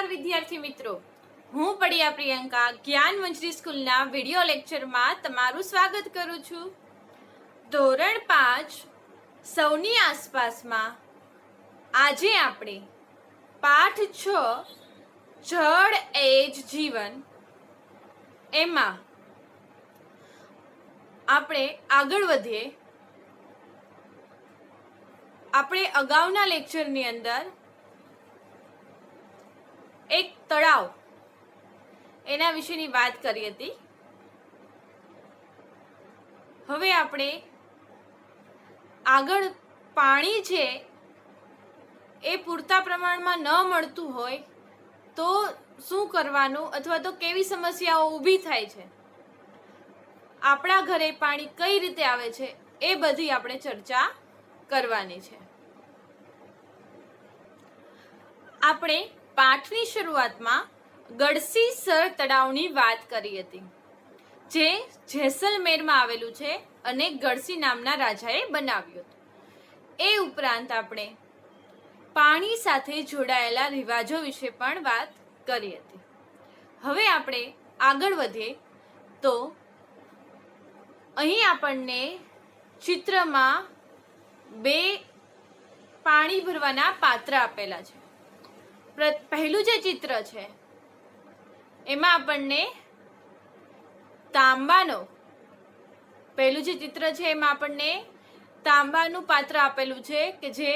નમસ્કાર વિદ્યાર્થી મિત્રો, હું પડિયા પ્રિયંકા જ્ઞાન મંજરી સ્કૂલના વિડિયો લેક્ચરમાં તમારું સ્વાગત કરું છું. ધોરણ 5 સૌની આસપાસમાં આજે આપણે પાઠ 6 જળ એ જ જીવન એમાં આપણે આગળ વધીએ. આપણે અગાઉના લેક્ચરની અંદર એક તળાવ એના વિશેની વાત કરી હતી. હવે આપણે આગળ પાણી છે એ પૂરતા પ્રમાણમાં ન મળતું હોય તો શું કરવાનું અથવા તો કેવી સમસ્યાઓ ઊભી થાય છે, આપણા ઘરે પાણી કઈ રીતે આવે છે એ બધી આપણે ચર્ચા કરવાની છે. આપણે પાઠની શરૂઆતમાં ગળસીસર તળાવની વાત કરી હતી, જે જેસલમેરમાં આવેલું છે અને ગળસી નામના રાજાએ બનાવ્યું હતું. એ ઉપરાંત આપણે પાણી સાથે જોડાયેલા રિવાજો વિશે પણ વાત કરી હતી. હવે આપણે આગળ વધીએ તો અહીં આપણને ચિત્રમાં બે પાણી ભરવાના પાત્ર આપેલા છે. પહેલું જે ચિત્ર છે એમાં આપણને તાંબાનું પાત્ર આપેલું છે કે જે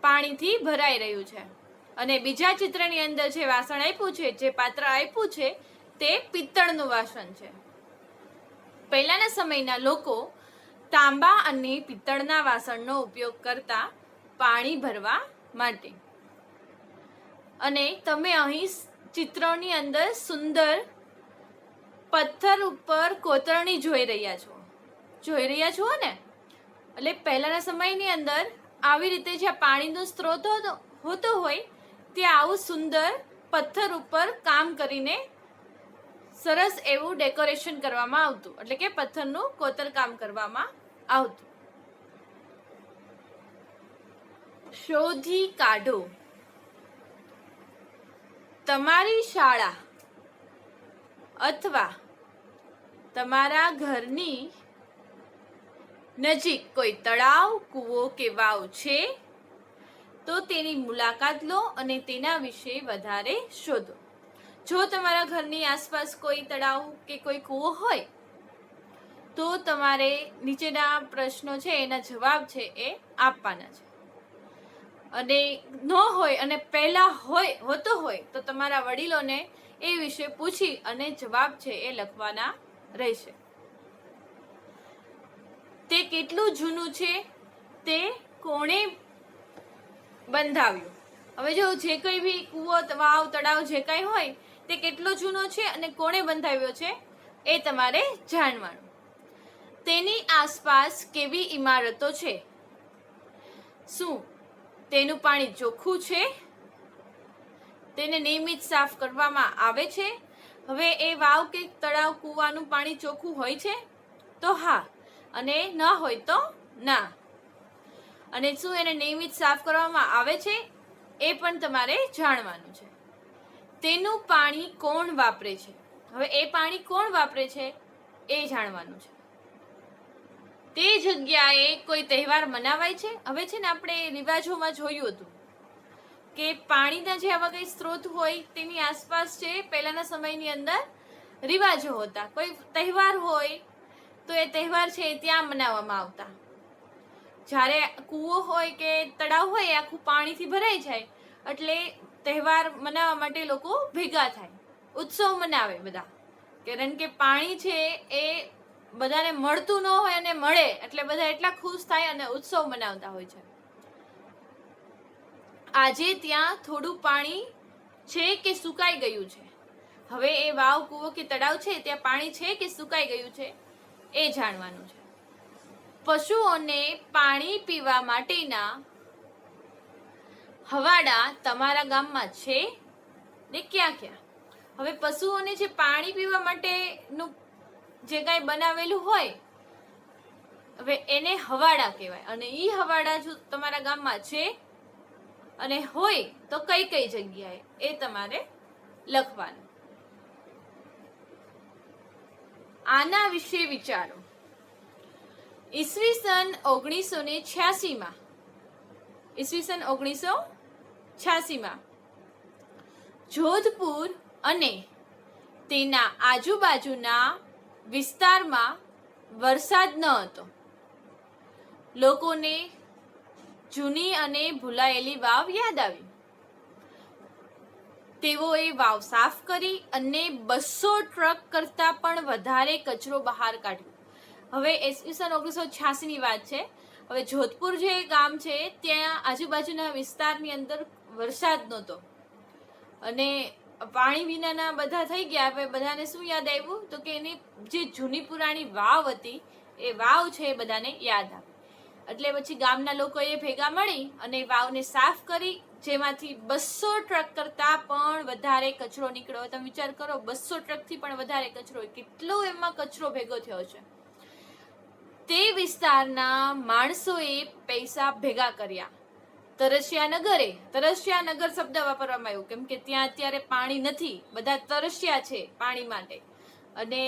પાણીથી ભરાઈ રહ્યું છે, અને બીજા ચિત્રની અંદર જે વાસણ આપ્યું છે, જે પાત્ર આપ્યું છે તે પિત્તળનું વાસણ છે. પહેલાના સમયના લોકો તાંબા અને પિત્તળના વાસણનો ઉપયોગ કરતા પાણી ભરવા માટે. અને તમે અહીં ચિત્રોની અંદર સુંદર પથ્થર ઉપર કોતરણી જોઈ રહ્યા છો ને? એટલે પહેલાના સમયની અંદર આવી રીતે જ્યાં પાણીનો સ્ત્રોત હોતો હોય ત્યાં આવું સુંદર પથ્થર ઉપર કામ કરીને સરસ એવું ડેકોરેશન કરવામાં આવતું, એટલે કે પથ્થરનું કોતરકામ કરવામાં આવતું. શોધી કાઢો. તમારી શાળા અથવા તમારા ઘરની નજીક કોઈ તળાવ, કૂવો કે વાવ છે તો તેની મુલાકાત લો અને તેના વિશે વધારે શોધો. જો તમારા ઘરની આસપાસ કોઈ તળાવ કે કોઈ કૂવો હોય તો તમારે નીચેના પ્રશ્નો છે એના જવાબ છે એ આપવાના છે, અને ન હોય અને પહેલા હોતો હોય તો તમારા વડીલોને એ વિશે પૂછી અને જવાબ છે એ લખવાના રહેશે. તે કેટલું જૂનું છે, તે કોણે બંધાવ્યું. હવે જો જે કોઈ બી કૂવો, વાવ, તળાવ જે કાંઈ હોય તે કેટલો જૂનો છે અને કોણે બંધાવ્યો છે એ તમારે જાણવાનું. તેની આસપાસ કેવી ઇમારતો છે? શું તેનું પાણી ચોખ્ખું છે? તેને નિયમિત સાફ કરવામાં આવે છે? હવે એ વાવ કે તળાવ, કૂવાનું પાણી ચોખ્ખું હોય છે તો હા, અને ન હોય તો ના. અને શું એને નિયમિત સાફ કરવામાં આવે છે એ પણ તમારે જાણવાનું છે. તેનું પાણી કોણ વાપરે છે? હવે એ પાણી કોણ વાપરે છે એ જાણવાનું છે. તે જગ્યાએ કોઈ તહેવાર મનાવાય છે? હવે છે ને આપણે રિવાજોમાં જોયું હતું કે પાણીના જે આવા કઈ સ્ત્રોત હોય તેની આસપાસ છે પહેલાના સમયની અંદર રિવાજો હતા. કોઈ તહેવાર હોય તો એ તહેવાર છે ત્યાં મનાવવામાં આવતા. જ્યારે કૂવો હોય કે તળાવ હોય એ આખું પાણીથી ભરાઈ જાય એટલે તહેવાર મનાવવા માટે લોકો ભેગા થાય, ઉત્સવ મનાવે બધા. કારણ કે પાણી છે એ બધાને મળતું ન હોય અને મળે એટલે બધા એટલા ખુશ થાય અને ઉત્સવ મનાવતા હોય છે. આજે ત્યાં થોડું પાણી છે કે સુકાઈ ગયું છે? હવે એ વાવ, કૂવો કે તળાવ છે ત્યાં પાણી છે કે સુકાઈ ગયું છે એ જાણવાનું છે. પશુઓને પાણી પીવા માટેના હવાડા તમારા ગામમાં છે ને ક્યાં ક્યાં? હવે પશુઓને જે પાણી પીવા માટેનું જે કાંઈ બનાવેલું હોય હવે એને હવાડા કહેવાય, અને ઈ હવાડા જો તમારા ગામમાં છે અને હોય તો કઈ કઈ જગ્યાએ એ તમારે લખવાનું. આના વિશે વિચારો. ઈસવીસન 1986માં જોધપુર અને તેના આજુબાજુના વિસ્તારમાં વરસાદ ન હતો. લોકોને જૂની અને ભૂલાયેલી વાવ યાદ આવી. તેઓએ વાવ સાફ કરી અને 200 ટ્રક કરતા પણ વધારે કચરો બહાર કાઢ્યો. હવે ઈસવીસન 1986 ની વાત છે. હવે જોધપુર જે ગામ છે ત્યાં આજુબાજુના વિસ્તારની અંદર વરસાદ નહોતો અને પાણી વિનાના બધા થઈ ગયા. હવે બધાને શું યાદ આવ્યું તો કે એની જે જૂની પુરાણી વાવ હતી એ વાવ છે એ બધાને યાદ આવી. એટલે પછી ગામના લોકોએ ભેગા મળી અને વાવને સાફ કરી, જેમાંથી 200 ટ્રક કરતા પણ વધારે કચરો નીકળ્યો. તમે વિચાર કરો, 200 ટ્રકથી પણ વધારે કચરો, કેટલો એમાં કચરો ભેગો થયો છે. તે વિસ્તારના માણસોએ પૈસા ભેગા કર્યા. તરસ્યા નગર શબ્દ વાપરવામાં આવ્યો કેમ કે ત્યાં અત્યારે પાણી નથી, બધા તરસ્યા છે પાણી માટે, અને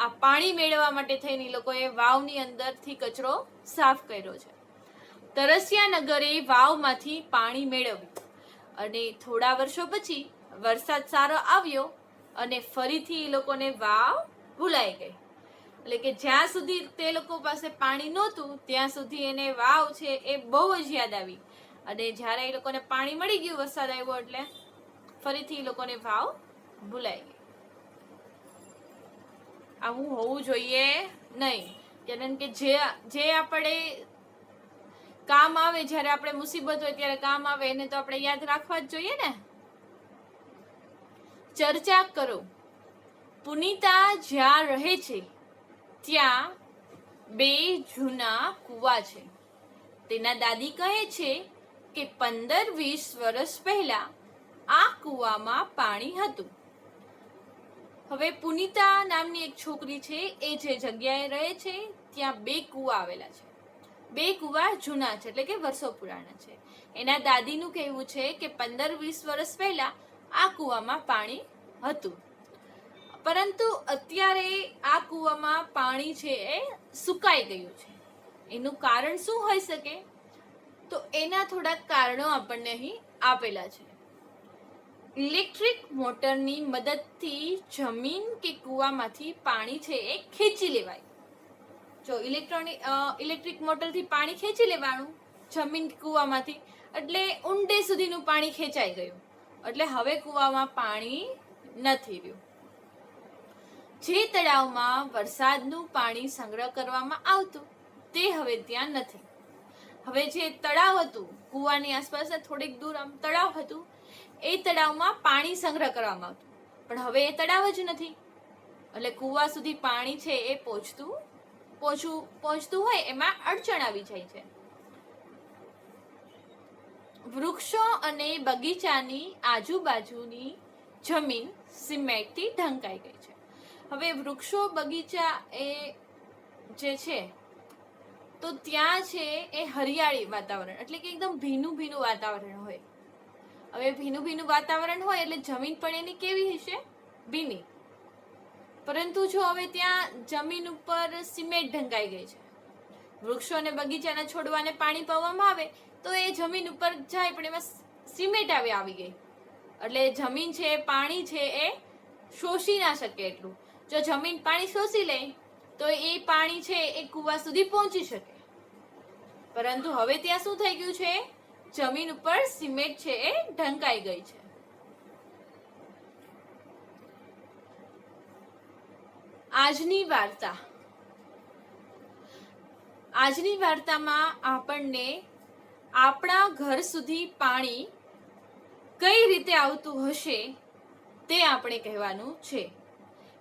આ પાણી મેળવવા માટે થઈને લોકોએ વાવની અંદરથી કચરો સાફ કર્યો છે. તરસ્યા નગરે વાવમાંથી પાણી મેળવ્યું અને થોડા વર્ષો પછી વરસાદ સારો આવ્યો અને ફરીથી એ લોકોને વાવ ભૂલાઈ ગઈ. એટલે કે જ્યાં સુધી તે લોકો પાસે પાણી નહોતું ત્યાં સુધી એને વાવ છે એ બહુ જ યાદ આવી, અને જ્યારે એ લોકોને પાણી મળી ગયું, વરસાદ આવ્યો, એટલે ફરીથી એ લોકોને વાવ ભૂલાઈ ગઈ. આવું હોવું જોઈએ નહીં, કારણ કે જે આપણે કામ આવે, જ્યારે આપણે મુસીબત હોય ત્યારે કામ આવે, એને તો આપણે યાદ રાખવા જ જોઈએ ને. ચર્ચા કરો. પુનિતા જ્યાં રહે છે ત્યાં 2 જૂના કુવા છે. તેના દાદી કહે છે કે 15-20 વર્ષ પહેલા આ કુવામાં પાણી હતું. હવે પુનિતા નામની એક છોકરી છે, એ જે જગ્યાએ રહે છે ત્યાં 2 કુવા આવેલા છે. 2 કુવા જૂના છે, એટલે કે વર્ષો પુરાણા છે. એના દાદીનું કહેવું છે કે 15-20 વર્ષ પહેલા આ કુવામાં પાણી હતું, પરંતુ અત્યારે આ કુવામાં પાણી છે એ સુકાઈ ગયું છે. એનું કારણ શું હોઈ શકે? તો એના થોડાક કારણો આપણને અહીં આપેલા છે. ઇલેક્ટ્રિક મોટરની મદદથી જમીન કે કુવામાંથી પાણી છે એ ખેંચી લેવાય. જો ઇલેક્ટ્રિક મોટરથી પાણી ખેંચી લેવાનું જમીન કુવામાંથી, એટલે ઊંડે સુધીનું પાણી ખેંચાઈ ગયું, એટલે હવે કુવામાં પાણી નથી રહ્યું. જે તળાવમાં વરસાદનું પાણી સંગ્રહ કરવામાં આવતું તે હવે ત્યાં નથી. હવે જે તળાવ હતું, કુવાની આસપાસ થોડીક દૂર આમ તળાવ હતું, એ તળાવમાં પાણી સંગ્રહ કરવામાં આવતું, પણ હવે એ તળાવ જ નથી. એટલે કુવા સુધી પાણી છે એ પહોંચતું હોય એમાં અડચણ આવી જાય છે. વૃક્ષો અને બગીચાની આજુબાજુની જમીન સિમેન્ટથી ઢંકાઈ ગઈ છે. હવે વૃક્ષો બગીચા એ જે છે તો ત્યાં છે એ હરિયાળી વાતાવરણ, એટલે કે એકદમ ભીનું વાતાવરણ હોય. હવે ભીનું વાતાવરણ હોય એટલે જમીન પણ એની કેવી હશે? ભીની. પરંતુ જો હવે ત્યાં જમીન ઉપર સિમેન્ટ ઢંકાઈ ગઈ છે, વૃક્ષો અને બગીચાના છોડવાને પાણી પાવામાં આવે તો એ જમીન ઉપર જાય, પણ એમાં સિમેન્ટ આવી ગઈ, એટલે જમીન છે પાણી છે એ શોષી ના શકે એટલું. જો જમીન પાણી શોષી લે તો એ પાણી છે એ કુવા સુધી પહોંચી શકે, પરંતુ હવે ત્યાં શું થઈ ગયું છે? જમીન ઉપર સિમેન્ટ છે એ ઢંકાઈ ગઈ છે. આજની વાર્તામાં આપણને આપણા ઘર સુધી પાણી કઈ રીતે આવતું હશે તે આપણે કહેવાનું છે.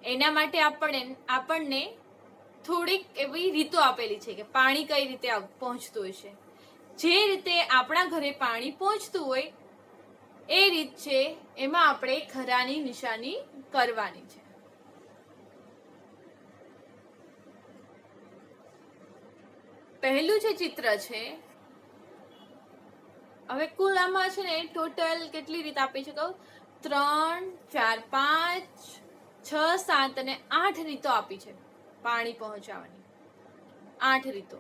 એના માટે આપણને થોડીક એવી રીતો આપેલી છે કે પાણી કઈ રીતે પહોંચતું હશે. જે રીતે આપણા ઘરે પાણી પહોંચતું હોય એ રીત છે, એમાં આપણે ખરાની નિશાની કરવાની છે. પહેલું જે ચિત્ર છે હવે કુલ આમાં છે ને ટોટલ કેટલી રીત આપી છે કહું? 3, 4, 5, 6, 7 અને 8 રીતો આપી છે પાણી પહોંચાડવાની. 8 રીતો.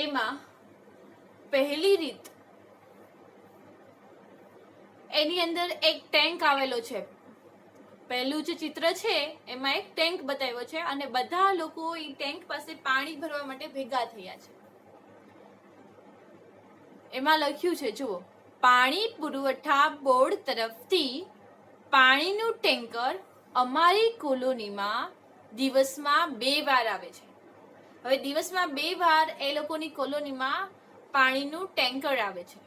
એમાં પહેલી રીત, એની અંદર એક ટેન્ક આવેલો છે. પહેલું જે ચિત્ર છે એમાં એક ટેન્ક બતાવ્યો છે અને બધા લોકો એ ટેન્ક પાસે પાણી ભરવા માટે ભેગા થયા છે. એમાં લખ્યું છે, જુઓ, પાણી પુરવઠા બોર્ડ તરફથી પાણીનું ટેન્કર અમારી કોલોનીમાં દિવસમાં 2 વાર આવે છે. હવે દિવસમાં 2 વાર એ લોકોની કોલોનીમાં પાણીનું ટેન્કર આવે છે.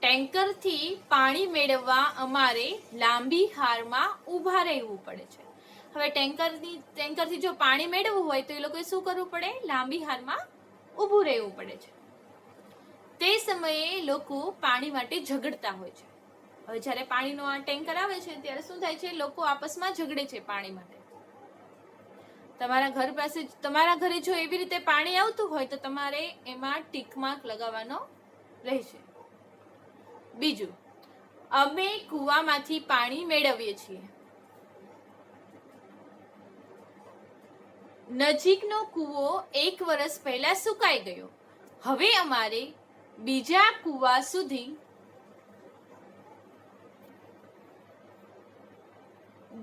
ટેન્કરથી પાણી મેળવવા અમારે લાંબી હારમાં ઊભા રહેવું પડે છે. હવે ટેન્કરથી જો પાણી મેળવવું હોય તો એ લોકોએ શું કરવું પડે? લાંબી હારમાં ઊભું રહેવું પડે છે. તે સમયે લોકો પાણી માટે ઝઘડતા હોય છે. હવે જ્યારે પાણીનો આ ટેન્કર આવે છે ત્યારે શું થાય છે? લોકો આપસમાં ઝઘડે છે પાણી માટે. તમારા ઘરે જો એવી રીતે પાણી આવતું હોય તો તમારે એમાં ટીક માર્ક લગાવવાનો રહેશે. બીજું, અમે કૂવામાંથી પાણી મેળવીએ છીએ. નજીકનો કૂવો 1 વર્ષ પહેલા સુકાઈ ગયો. હવે અમારે બીજા કૂવા સુધી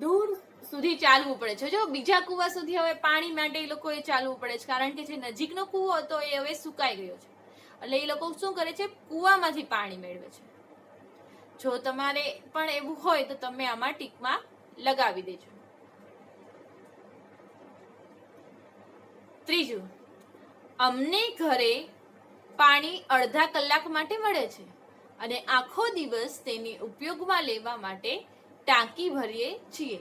દૂર સુધી ચાલવું પડે છે. જો બીજા કૂવા સુધી હવે પાણી માટે એ લોકોએ ચાલવું પડે છે, કારણ કે જે નજીકનો કૂવો હતો એ હવે સુકાઈ ગયો છે. એટલે એ લોકો શું કરે છે? કૂવામાંથી પાણી મેળવે છે. જો તમારે પણ એવું હોય તો તમે આમાં ટીકમાં લગાવી દેજો. ત્રીજું, અમને ઘરે પાણી અડધા કલાક માટે મળે છે અને આખો દિવસ તેને ઉપયોગમાં લેવા માટે ટાંકી ભરીએ છીએ.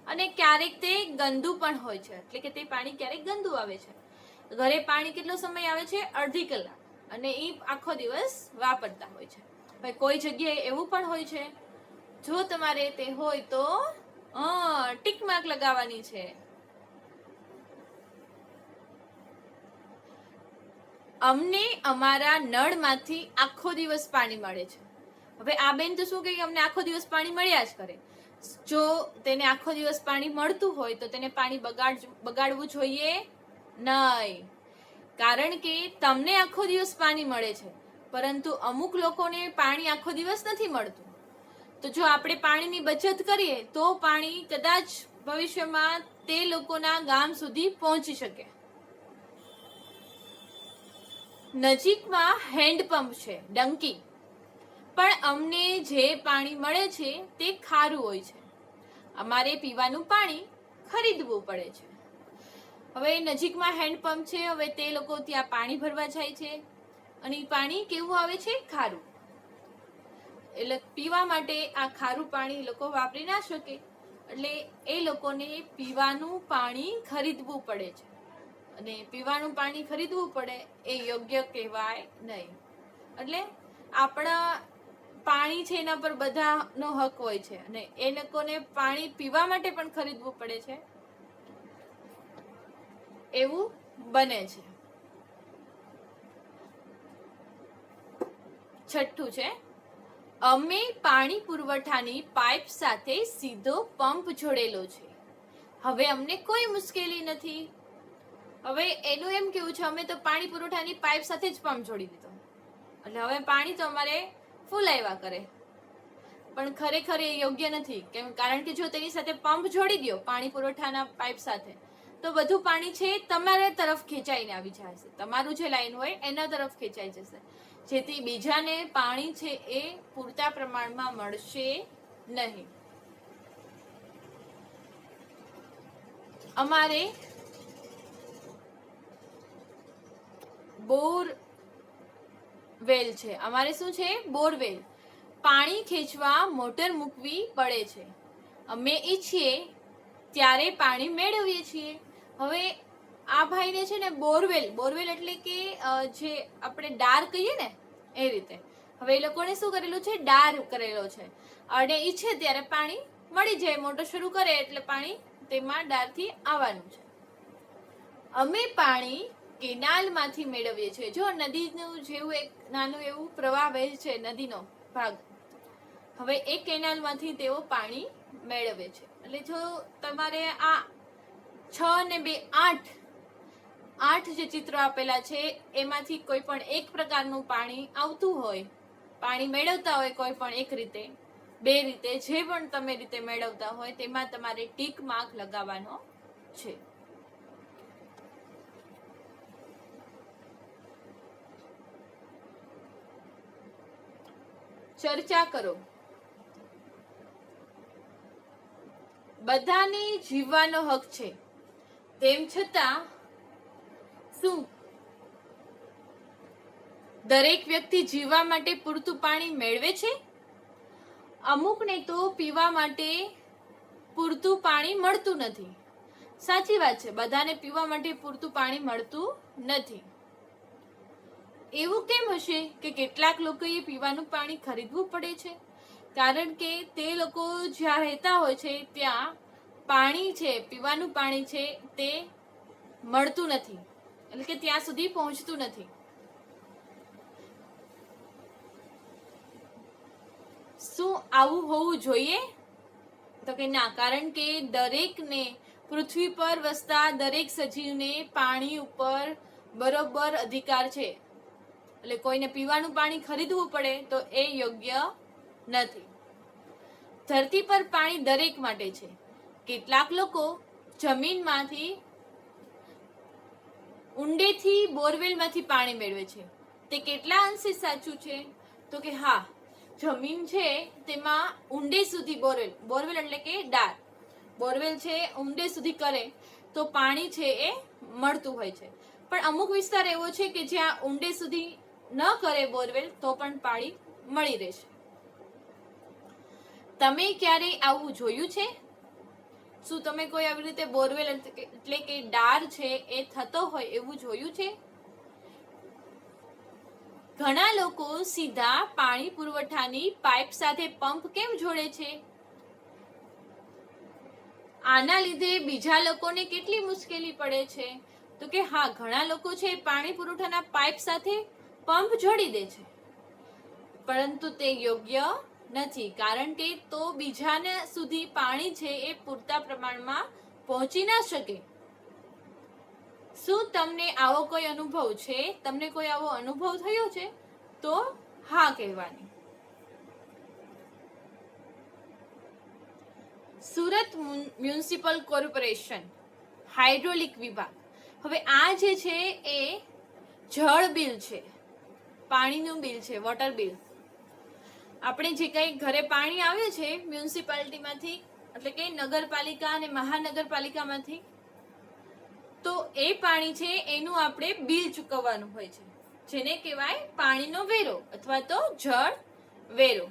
અને ક્યારેક તે ગંદુ પણ હોય છે, એટલે કે તે પાણી ક્યારેક ગંદુ આવે છે. ઘરે પાણી કેટલો સમય આવે છે? અડધી કલાક, અને એ આખો દિવસ વાપરતા હોય છે. ભાઈ કોઈ જગ્યાએ એવું પણ હોય છે, જો તમારે તે હોય તો ટીક માર્ક લગાવવાની છે. અમને અમારા નળમાંથી આખો દિવસ પાણી મળે છે. હવે આ બેન તો શું કહે? અમને આખો દિવસ પાણી મળ્યા જ કરે. જો તેને આખો દિવસ પાણી મળતું હોય તો તેને પાણી બગાડવું જોઈએ નહીં, કારણ કે તમને આખો દિવસ પાણી મળે છે, પરંતુ અમુક લોકોને પાણી આખો દિવસ નથી મળતું. તો જો આપણે પાણીની બચત કરીએ તો પાણી કદાચ ભવિષ્યમાં તે લોકોના ગામ સુધી પહોંચી શકે. નજીકમાં હેન્ડપંપ છે, ડંકી, પણ અમને જે પાણી મળે છે તે ખારું હોય છે. અમારે પીવાનું પાણી ખરીદવું પડે છે. હવે નજીકમાં હેન્ડપંપ છે, હવે તે લોકો ત્યાં પાણી ભરવા જાય છે અને પાણી કેવું આવે છે? ખારું. એટલે પીવા માટે આ ખારું પાણી લોકો વાપરી ના શકે, એટલે એ લોકોને પીવાનું પાણી ખરીદવું પડે છે. અને પીવાનું પાણી ખરીદવું પડે એ યોગ્ય કહેવાય નહીં. એટલે આપણા પાણી છે એના પર બધાનો હક હોય છે, અને એ લોકોને પાણી પીવા માટે પણ ખરીદવું પડે છે, એવું બને છે. છઠ્ઠું છે, અમે પાણી પુરવઠાની પાઇપ સાથે સીધો પંપ જોડેલો છે. હવે અમને કોઈ મુશ્કેલી નથી. હવે એનું એમ કેવું છે, અમે તો પાણી પુરવઠાની પાઇપ સાથે જ પંપ જોડી દીધો, એટલે હવે પાણી તો અમારે ફૂલ આવ્યા કરે. પણ ખરેખર એ યોગ્ય નથી, કારણ કે જો તેની સાથે પંપ જોડી દો પાણી પુરવઠાના પાઇપ સાથે, તો બધું પાણી છે તમારા તરફ ખેંચાઈને આવી જશે. તમારું જે લાઈન હોય એના તરફ ખેંચાઈ જશે, જેથી બીજાને પાણી છે એ પૂરતા પ્રમાણમાં મળશે નહીં. અમારે બોરવેલ છે. અમારે શું છે? બોરવેલ. પાણી ખેંચવા મોટર મૂકવી પડે છે. અમે ઈચ્છીએ ત્યારે પાણી મેળવીએ છીએ. હવે આ ભાઈને છે ને બોરવેલ એટલે કે જે આપણે ડાર કહીએ ને એ રીતે. હવે એ લોકોને શું કરેલું છે? ડાર કરેલો છે, અને ઈચ્છે ત્યારે પાણી મળી જાય. મોટર શરૂ કરે એટલે પાણી તેમાં ડારથી આવવાનું છે. અમે પાણી કેનાલમાંથી મેળવીએ છીએ. જો નદીનું જેવું એક નાનું એવું પ્રવાહ વહે છે, નદીનો ભાગ, હવે એ કેનાલમાંથી તેઓ પાણી મેળવે છે. એટલે જો તમારે આ 6 ને 2 8 જે ચિત્રો આપેલા છે એમાંથી કોઈ પણ એક પ્રકારનું પાણી આવતું હોય, પાણી મેળવતા હોય કોઈ પણ એક રીતે, બે રીતે, જે પણ તમે રીતે મેળવતા હોય તેમાં તમારે ટીક માર્ક લગાવવાનો છે. ચર્ચા કરો. બધાને જીવવાનો હક છે, તેમ છતાં શું દરેક વ્યક્તિ જીવવા માટે પૂરતું પાણી મેળવે છે? અમુકને તો પીવા માટે પૂરતું પાણી મળતું નથી. સાચી વાત છે, બધાને પીવા માટે પૂરતું પાણી મળતું નથી. એવું કેમ હશે કે કેટલાક લોકોએ પીવાનું પાણી ખરીદવું પડે છે? કારણ કે તે લોકો જ્યાં રહેતા હોય છે ત્યાં પાણી છે, પીવાનું પાણી છે તે મળતું નથી, એટલે કે ત્યાં સુધી પહોંચતું નથી. શું આવું હોવું જોઈએ? તો કે ના, કારણ કે દરેકને, પૃથ્વી પર વસતા દરેક સજીવને પાણી ઉપર બરોબર અધિકાર છે. એટલે કોઈને પીવાનું પાણી ખરીદવું પડે તો એ યોગ્ય નથી. ધરતી પર પાણી દરેક માટે છે. કેટલાક લોકો જમીનમાંથી, ઊંડેથી બોરવેલમાંથી પાણી મેળવે છે. તે કેટલા અંશે સાચું છે? તો કે હા, જમીન છે તેમાં ઊંડે સુધી બોરવેલ એટલે કે ડાર, બોરવેલ છે ઊંડે સુધી કરે તો પાણી છે એ મળતું હોય છે. પણ અમુક વિસ્તાર એવો છે કે જ્યાં ઊંડે સુધી ન કરે બોરવેલ તો પણ પાણી મળી રહેશે. તમે ક્યારેય આવું જોયું છે? શું તમે કોઈ આવી રીતે બોરવેલ એટલે કે ડાર છે એ થતો હોય એવું જોયું છે? ઘણા લોકો સીધા પાણી પુરવઠાની પાઇપ સાથે પંપ કેમ જોડે છે? આના લીધે બીજા લોકોને કેટલી મુશ્કેલી પડે છે? તો કે હા, ઘણા લોકો છે પાણી પુરવઠાના પાઇપ સાથે પંપ જોડી દે છે, પરંતુ તે યોગ્ય નથી, કારણ કે તો બીજાને સુધી પાણી છે એ પૂરતા પ્રમાણમાં પહોંચી ના શકે. શું તમને આવો કોઈ અનુભવ છે? તમને કોઈ આવો અનુભવ થયો છે? તો હા કહેવાની. સુરત મ્યુનિસિપલ કોર્પોરેશન હાઇડ્રોલિક વિભાગ, હવે આ જે છે એ જળ બિલ છે, પાણીનું બિલ છે, વોટર બિલ. આપણે જે કંઈ ઘરે પાણી આવે છે મ્યુનિસિપાલિટીમાંથી, એટલે કે નગરપાલિકા અને મહાનગરપાલિકામાંથી, તો એ પાણી છે એનું આપણે બિલ ચૂકવવાનું હોય છે, જેને કહેવાય પાણીનો વેરો અથવા તો જળ વેરો.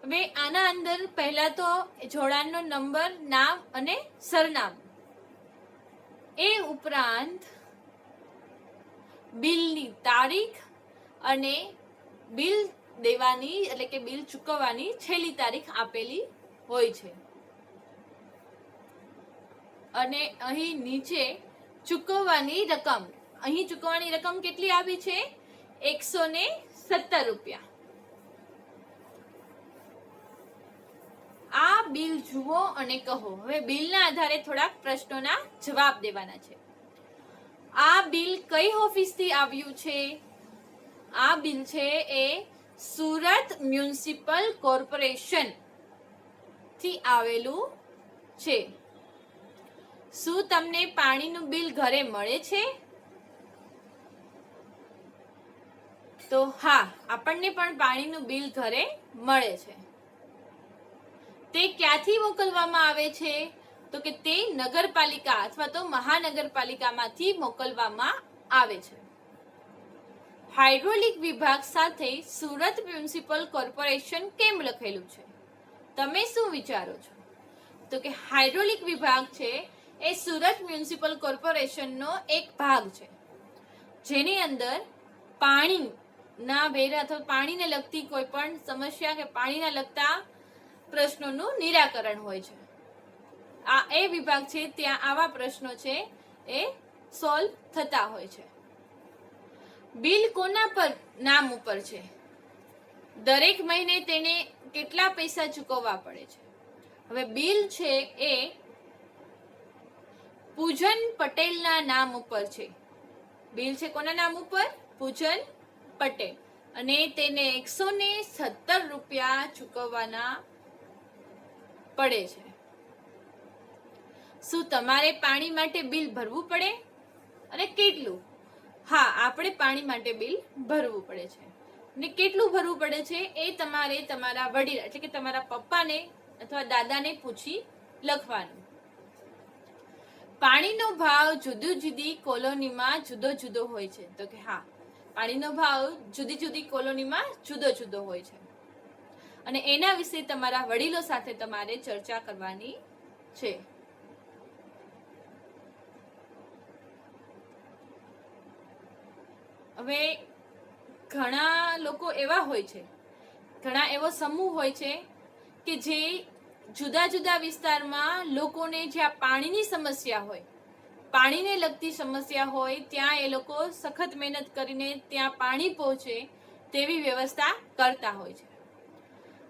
હવે આના અંદર પહેલા તો જોડાણનો નંબર, નામ અને સરનામું, એ ઉપરાંત બિલની તારીખ અને બિલ દેવાની એટલે કે બિલ ચૂકવવાની છેલ્લી તારીખ આપેલી હોય છે. અને અહીં નીચે ચૂકવવાની રકમ, અહીં ચૂકવવાની રકમ કેટલી આવી છે? 117 રૂપિયા. આ બિલ જુઓ અને કહો. હવે બિલના આધારે થોડાક પ્રશ્નોના જવાબ દેવાના છે. આ બિલ કઈ ઓફિસથી આવ્યું છે? આ બિલ છે એ સુરત મ્યુનિસિપલ કોર્પોરેશન થી આવેલું છે. શું તમને પાણીનું બિલ ઘરે મળે છે? તો હા, આપણને પણ પાણીનું બિલ ઘરે મળે છે. તે ક્યાંથી મોકલવામાં આવે છે? તો કે તે નગરપાલિકા અથવા તો મહાનગરપાલિકામાંથી મોકલવામાં આવે છે. હાઇડ્રોલિક વિભાગ સાથે સુરત મ્યુનિસિપલ કોર્પોરેશન કેમ લખેલું છે? તમે શું વિચારો છો? તો કે હાઇડ્રોલિક વિભાગ છે એ સુરત મ્યુનિસિપલ કોર્પોરેશનનો એક ભાગ છે, જેની અંદર પાણીના વેરા અથવા પાણીને લગતી કોઈ પણ સમસ્યા કે પાણીના લગતા પ્રશ્નોનું નિરાકરણ હોય છે. આ એ વિભાગ છે ત્યાં આવા પ્રશ્નો છે એ સોલ્વ થતા હોય છે. બિલ કોના પર નામ ઉપર છે? દરેક મહિને તેને કેટલા પૈસા ચૂકવવા પડે છે? હવે બિલ છે એ પૂજન પટેલના નામ ઉપર છે. બિલ છે કોના નામ ઉપર? પૂજન પટેલ, અને તેને 117 રૂપિયા ચૂકવવાના પડે છે. શું તમારે પાણી માટે બિલ ભરવું પડે અને કેટલું? હા, આપણે પાણી માટે બિલ ભરવું પડે છે. અને કેટલું ભરવું પડે છે એ તમારે તમારા વડીલ એટલે કે તમારા પપ્પાને અથવા દાદાને પૂછી લખવાનું. પાણીનો ભાવ જુદી જુદી કોલોનીમાં જુદો જુદો હોય છે. તો કે હા, પાણીનો ભાવ જુદી જુદી કોલોનીમાં જુદો જુદો હોય છે, અને એના વિશે તમારા વડીલો સાથે તમારે ચર્ચા કરવાની છે. હવે ઘણા લોકો એવા હોય છે, ઘણા એવો સમૂહ હોય છે કે જે જુદા જુદા વિસ્તારમાં લોકોને જ્યાં પાણીની સમસ્યા હોય, પાણીને લગતી સમસ્યા હોય, ત્યાં એ લોકો સખત મહેનત કરીને ત્યાં પાણી પહોંચે તેવી વ્યવસ્થા કરતા હોય છે.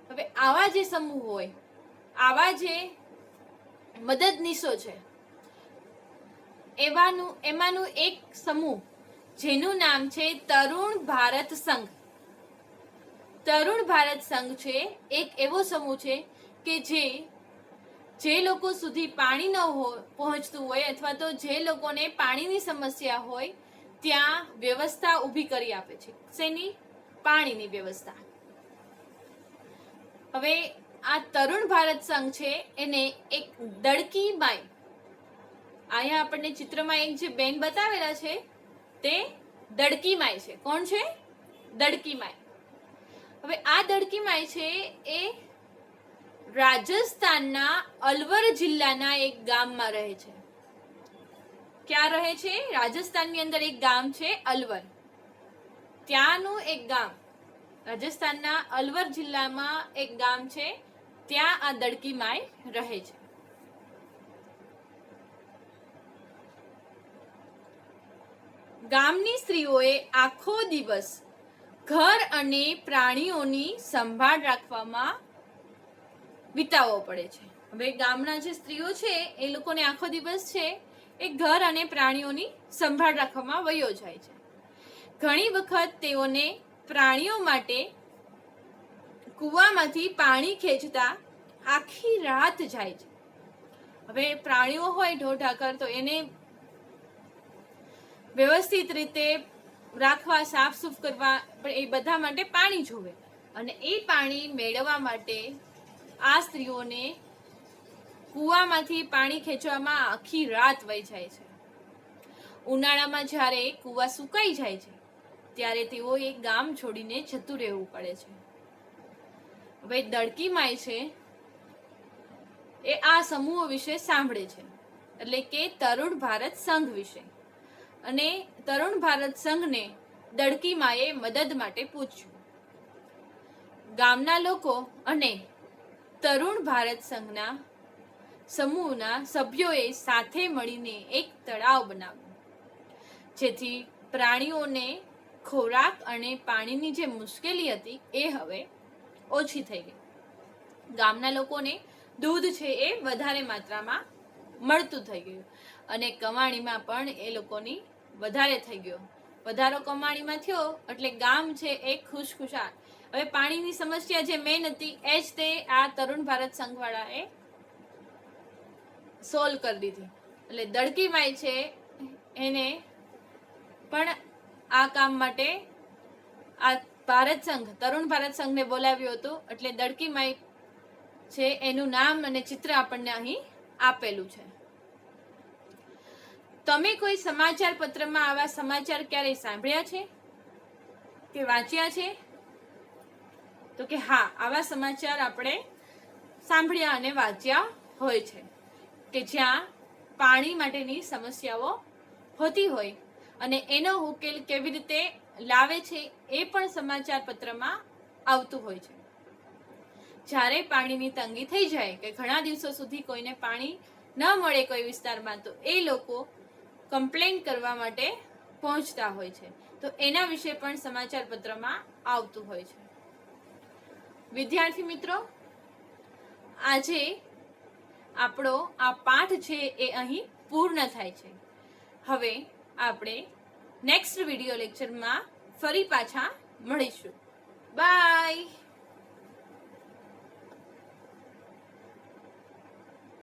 હવે આવા જે સમૂહ હોય, આવા જે મદદનીશો છે, એમાંનું એક સમૂહ જેનું નામ છે તરુણ ભારત સંઘ. તરુણ ભારત સંઘ છે એક એવો સમૂહ છે કે જે લોકો સુધી પાણી ન પહોંચતું હોય અથવા તો જે લોકોને પાણીની સમસ્યા હોય ત્યાં વ્યવસ્થા ઊભી કરી આપે છે. શેની? પાણીની વ્યવસ્થા. હવે આ તરુણ ભારત સંઘ છે એને એક દડકી બાઈ, અહીંયા આપણને ચિત્રમાં એક જે બેન બતાવેલા છે તે દડકી માઈ છે. કોણ છે? દડકી માઈ. હવે આ દડકી માઈ છે એ રાજસ્થાનના અલવર જિલ્લાના એક ગામમાં રહે છે. ક્યાં રહે છે? રાજસ્થાનની અંદર એક ગામ છે અલવર. ત્યાંનું એક ગામ, રાજસ્થાનના અલવર જિલ્લામાં એક ગામ છે, ત્યાં આ દડકી માઈ રહે છે. ગામની સ્ત્રીઓએ આખો દિવસ ઘર અને પ્રાણીઓની સંભાળ રાખવામાં વિતાવવો પડે છે. હવે ગામના જે સ્ત્રીઓ છે એ લોકોને આખો દિવસ છે એ ઘર અને પ્રાણીઓની સંભાળ રાખવામાં વયો જાય છે. ઘણી વખત તેઓને પ્રાણીઓ માટે કૂવામાંથી પાણી ખેંચતા આખી રાત જાય છે. હવે પ્રાણીઓ હોય ઢોર-ઢાકર, તો એને વ્યવસ્થિત રીતે રાખવા, સાફ-સૂફ કરવા, પણ એ બધા માટે પાણી જોવે, અને એ પાણી મેળવવા માટે આ સ્ત્રીઓને કૂવામાંથી પાણી ખેંચવામાં આખી રાત વહી જાય છે. ઉનાળામાં જ્યારે કૂવા સુકાઈ જાય છે ત્યારે તેઓએ ગામ છોડીને જતું રહેવું પડે છે. હવે દડકી માઈ છે એ આ સમૂહ વિશે સાંભળે છે, એટલે કે તરુણ ભારત સંઘ વિશે, અને તરુણ ભારત સંઘને દડકી માએ મદદ માટે પૂછ્યું. ગામના લોકો અને તરુણ ભારત સંઘના સમૂહના સભ્યોએ સાથે મળીને એક તળાવ બનાવ્યું, જેથી પ્રાણીઓને ખોરાક અને પાણીની જે મુશ્કેલી હતી એ હવે ઓછી થઈ ગઈ. ગામના લોકોને દૂધ છે એ વધારે માત્રામાં મળતું થઈ ગયું, અને કમાણીમાં પણ એ લોકોની વધારે થઈ ગયો. વધારો કમાણીમાં થયો એટલે ગામ છે એ ખુશખુશાલ. હવે પાણીની સમસ્યા જે મેઇન હતી એ જ તે આ તરુણ ભારત સંઘવાળાએ સોલ્વ કરી દીધી. એટલે દડકી માઈ છે એને પણ આ કામ માટે આ ભારત સંઘ, તરુણ ભારત સંઘને બોલાવ્યું હતું. એટલે દડકી માઈ છે એનું નામ અને ચિત્ર આપણને અહીં આપેલું છે. તમે કોઈ સમાચાર પત્રમાં આવા સમાચાર ક્યારેય સાંભળ્યા છે કે વાંચ્યા છે? તો કે હા, આવા સમાચાર આપણે સાંભળ્યા અને વાંચ્યા હોય છે કે જ્યાં પાણી માટેની સમસ્યાઓ હોતી હોય અને એનો ઉકેલ કેવી રીતે લાવે છે એ પણ સમાચાર પત્રમાં આવતું હોય છે. જ્યારે પાણીની તંગી થઈ જાય કે ઘણા દિવસો સુધી કોઈને પાણી ન મળે કોઈ વિસ્તારમાં, તો એ લોકો કમ્પ્લેન કરવા માટે પહોંચતા હોય છે. તો એના વિશે પણ સમાચાર પત્રમાં આવતું હોય છે. વિદ્યાર્થી મિત્રો, આજે આપણો આ પાઠ છે એ અહીં પૂર્ણ થાય છે. હવે આપણે નેક્સ્ટ વિડીયો લેક્ચરમાં ફરી પાછા મળીશું. બાય.